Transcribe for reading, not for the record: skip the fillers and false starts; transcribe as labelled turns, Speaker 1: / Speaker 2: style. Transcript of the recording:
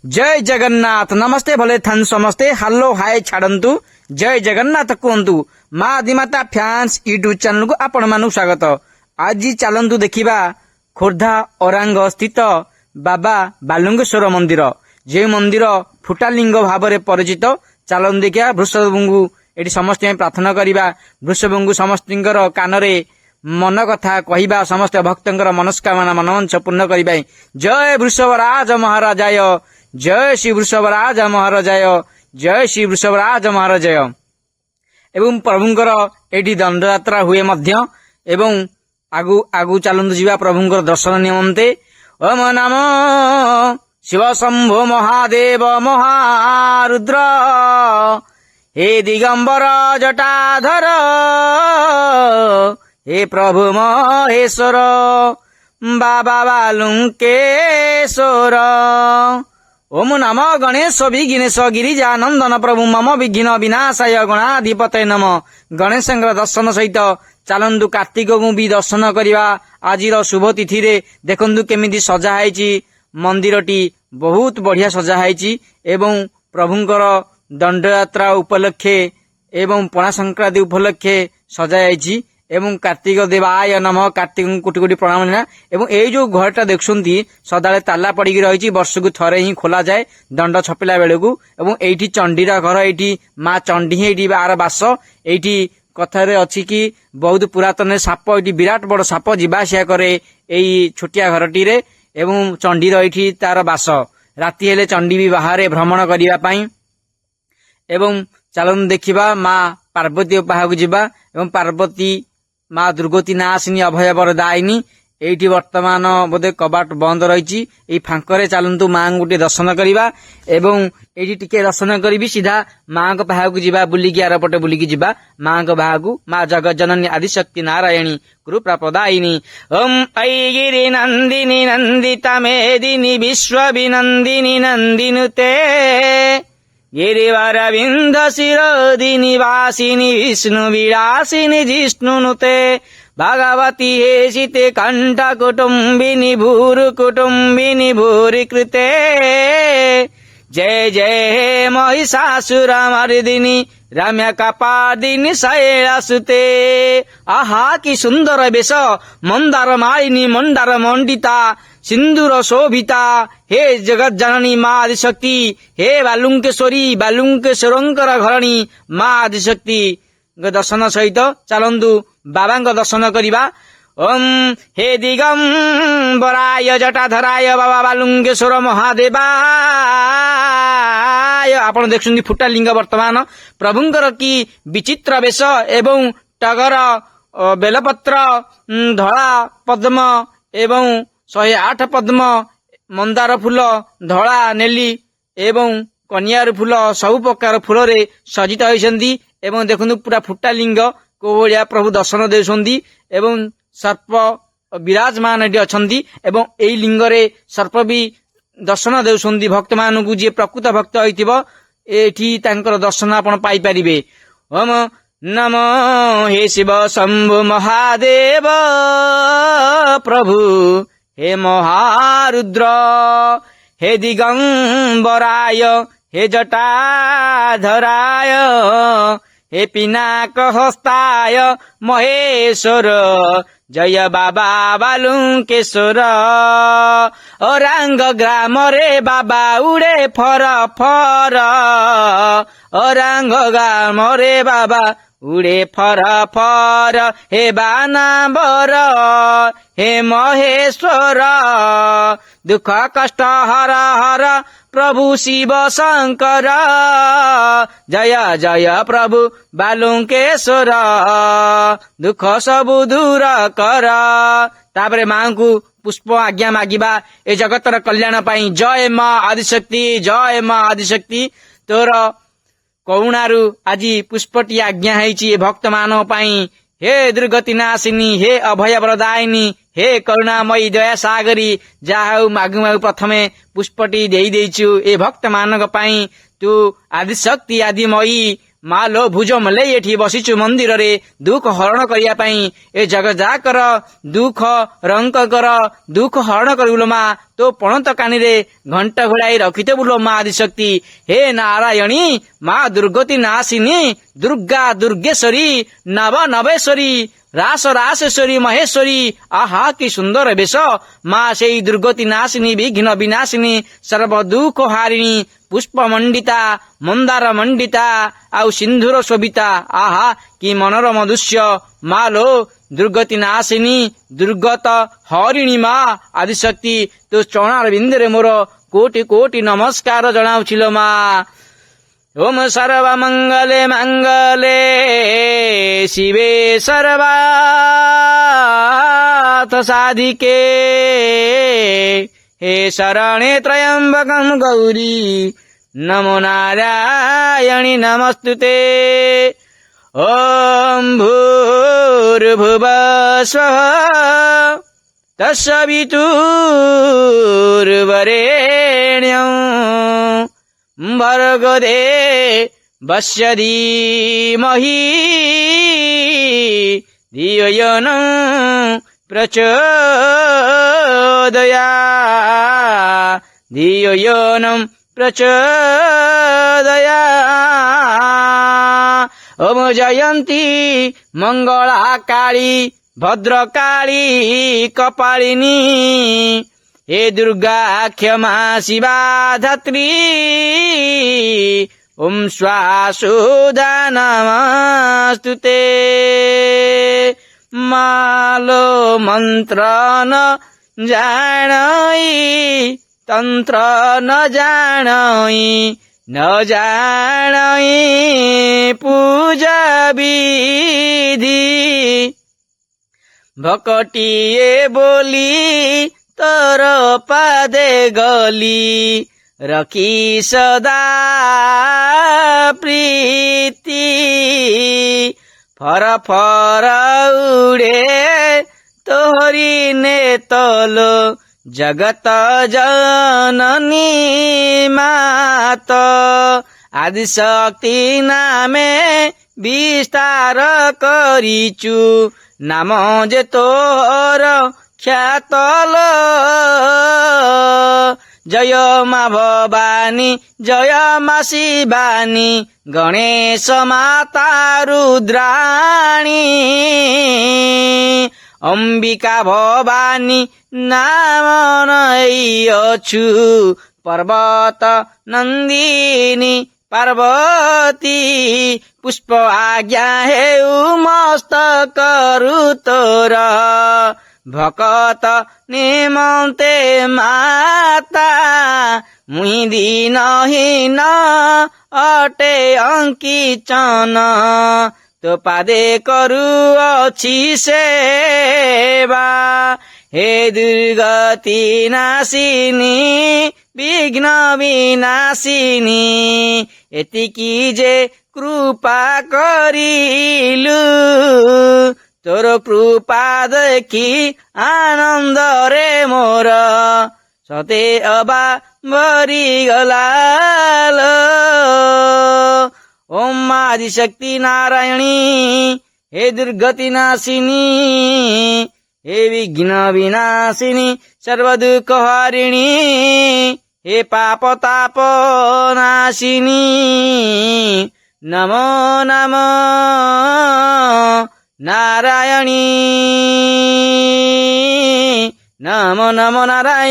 Speaker 1: जय जगन्नाथ नमस्ते भले थान समस्ते हल्लो हाय छाड़ू जय जगन्नाथ कहतु माँ आदिमाता फैंस यूट्यूब चैनल को आपण मानु स्वागत। आज चलतु देखा खोर्धा औरांग स्थित बाबा बालुंगेश्वर मंदिर जे मंदिर फुटालिंग भाव में परिचित। चलतु देखा वृषभु ये समस्त प्रार्थना करवा वृषभु समस्त कान मन कथा कहवा समस्त भक्तर मनस्कामना मनोवांछा पूर्ण करने। जय वृषभराज महाराजाय जय श्री वृषभराज महाराजाय जय श्री वृषभराज महाराजाय। एवं प्रभुंकर एटी दंड यात्रा हुए मध्य एवं आगु आगु चलतु जीवा प्रभुंकर दर्शन निमंते। ओम नमो शिव शंभो महादेव महारुद्र हे दिगंबर जटाधर हे प्रभु महेश्वर बाबा बालुंकेश्वर। ओम नम गणेश विघ्नेश गिरिजानंदन प्रभु मम विघ्न विनाशाय गणाधिपतये नम। गणेश दर्शन सहित चलतु कार्तिक को भी दर्शन करवा। आज शुभ तिथि रे देखंतु केमिति सजाई मंदिरटी बहुत बढ़िया सजाई एवं प्रभुंकर दंड यात्रा उपलक्षे एवं पणा संक्रांति उपलक्षे सजाई एवं कार्तिक देवाय नम कार्तिक कोटि कोटि प्रणाम लेना। एवं ये जो घरटा देखुंती सदा ताला पड़ी रही वर्ष को थरे ही खोला जाए दंड छपिला बेलू। एवं एठी चंडीर घर एठी माँ चंडी ही आर बास एठी कथार अच्छी कि बहुत पुरातन साप ये विराट बड़ साप जीवासिया करे यही छोटिया घरटी रे। एवं चंडीर एठी तार बास राति हेले चंडी भी बाहर भ्रमण करने। एवं चलन देखा माँ पार्वती पाहक जीवा एवं पार्वती माँ दुर्गति नाशिनी अभय बरदायिनी एठी वर्तमान बोधे कबाट बंद रही फांकरे चलतु माँ गोटे दर्शन करवा। एवं एठी टिके दर्शन करी सीधा माँ को बाहक जीवा बुलिकी आर पटे बुलिकी जीवा माँ को बाहक माँ जगत जननी आदिशक्ति नारायणी कृपा प्रदायिनी। ओम ऐगिरि नंदिनी नंदिता मेदिनी विश्व विनंदिनी नंदिनुते गिरिवरविंद शिरोदिनी वासिनी विष्णु विलासिनी जिष्णुनुते भगवती हेशिते कंठ कुटुंबिनी भूरु कुटुंबिनी भूरि कृते जय जय महिषासुरमर्दिनी रम्य कपादिनी शैलसुते। आहा कि सुंदर वेश मंदार मालिनी मंदार मंडिता सिंदूर शोभिता हे जगत जननी माँ आदिशक्ति हे बालुंकेश्वरी बालुंकेश्वरंकर घरणी माँ आदिशक्ति दर्शन सहित चलतु बाबा दर्शन करवा। ओम हे दिगंबराय जटाधराय बाबा बालुंकेश्वर महादेवाय। आपण देखुछन्ती फुटालिंग वर्तमान प्रभुंकर की विचित्र वेश एवं टगर बेलपत्र धड़ा पद्म एवं 108 पद्म मंदार फूल धड़ा नेली एवं कनियार फूल सबु प्रकार फूल रे सजित होइछन्ती। एवं देखु पूरा फुटालिंग को भलिया प्रभु दर्शन देउछन्ती एवं सर्प विराजमान एटी अछन्ती एवं एई लिंग रे सर्प भी दर्शन देउछन्ती भक्त मानकु जे प्रकृत भक्त होइतिबो एठी तांकर दर्शन आपण पाई परिबे। ओम नमो हे शिव शंभु महादेव प्रभु हे महारुद्र हे दिगंबराय हे जटाधराय हे पिनाक हस्ताय महेश्वर जय बाबा बालुंकेश्वर। औरांग ग्राम रे बाबा उड़े फर फर औरांग ग्राम रे बाबा उड़े फर फर हे बानाबर हे महेश्वर दुख कष्ट हर हर प्रभु शिव शंकर जय जय प्रभु बालुंकेश्वर दुख सबु दूर कर। तापरे माँ को पुष्प आज्ञा मागिबा ए जगतर कल्याण पाई। जय माँ आदिशक्ति जय माँ आदिशक्ति तोर करुणारू आज पुष्पटी आज्ञा है भक्त मान पाई। हे दुर्गति नाशिनी हे अभय प्रदायिनी हे करुणामयी दया सागरी जाहु मागु मागु प्रथमे पुष्पटी देई देइछु ए भक्त मानक पाई। तू आदिशक्ति आदिमयी ମାଲୋ ଭୁଜ ମଲେଇ ଏଠି ବସିଛୁ ମନ୍ଦିରରେ ଦୁଃଖ ହରଣ କରିବା ପାଇଁ ଏ ଜଗଜାକର ଦୁଃଖ ରଙ୍କକର ଦୁଃଖ ହରଣ କରିବୁଲ ମା ତୋ ପଣତ କାନିରେ ଘଣ୍ଟ ଘୋଡ଼ାଇ ରଖିଥିବୁଲ ମା ଆଦିଶକ୍ତି। ହେ ନାରାୟଣୀ ମା ଦୁର୍ଗତି ନାଶିନୀ ଦୁର୍ଗା ଦୁର୍ଗେଶ୍ୱରୀ ନବ ନବେଶ୍ୱରୀ ରାସ ରାସେଶ୍ୱରୀ ମହେଶ୍ୱରୀ ଆହା କି ସୁନ୍ଦର ବେଶ ମା ସେଇ ଦୁର୍ଗତି ନାଶିନୀ ବିଘ୍ନ ବିନାଶିନୀ ସର୍ବ ଦୁଃଖ ହାରିଣୀ ପୁଷ୍ପ ମଣ୍ଡିତା ମନ୍ଦାର ମଣ୍ଡିତା ଆଉ ସିନ୍ଧୁର ଶୋଭିତା ଆହା କି ମନୋରମ ଦୃଶ୍ୟ ମା ଲୋ ଦୁର୍ଗତି ନାଶିନୀ ଦୁର୍ଗତ ହରିଣୀ ମା ଆଦିଶକ୍ତି ତୋ ଚରଣାର ବିନ୍ଦୁରେ ମୋର କୋଟି କୋଟି ନମସ୍କାର ଜଣାଉଛିଲ ମା। ଓମ ସର୍ବ ମଙ୍ଗଲେ ମଙ୍ଗଲେ ଶିବେ ସର୍ବାର୍ଥ ସାଧିକେ हे शरणे त्र्यंबकं गौरी नमो नारायणी नमस्तुते। ॐ भूर्भुवः स्वः तत्सवितुर्वरेण्यं भर्गो देवस्य धीमहि धियो यो नः प्रचोदयात् धियो यो नः प्रचोदयात्। ओम जयंती मंगला काली भद्रकाली कपालिनी हे दुर्गा क्षमा शिवा धात्री ओम स्वासुदा नमस्तुते। मालो मंत्र न जानई तंत्र न जानई न जानई पूजा विधि भकटिए बोली तोर पादे गली रखी सदा प्रीति फर फर उड़े तोहरी ने तलो जगत जननी मात आदिशक्ति नामे विस्तार करिचु नाम जे तोर ख्यातल जय मा भवानी जय मा शिवानी गणेश माता रुद्राणी अंबिका भवानी नाम नैअछु पर्वत नंदिनी पार्वती पुष्प आज्ञा हेउ मस्तक तोर भकत निमन्ते माता मुहि दीनहीन अटे अंकिचन तो पादे करुअछि सेवा हे दुर्गति नाशिनी विघ्न विनाशिनी एतिकी जे कृपा करिलु तोर कृपा देखी आनंद रे मोर सते अबा भरी गलाल। ओम आदिशक्ति नारायणी हे दुर्गति नाशिनी हे विघ्न विनाशिनी सर्व दुख हारिणी हे पाप ताप नाशिनी नमो नमो नारायणी नमो नमो नारायणी।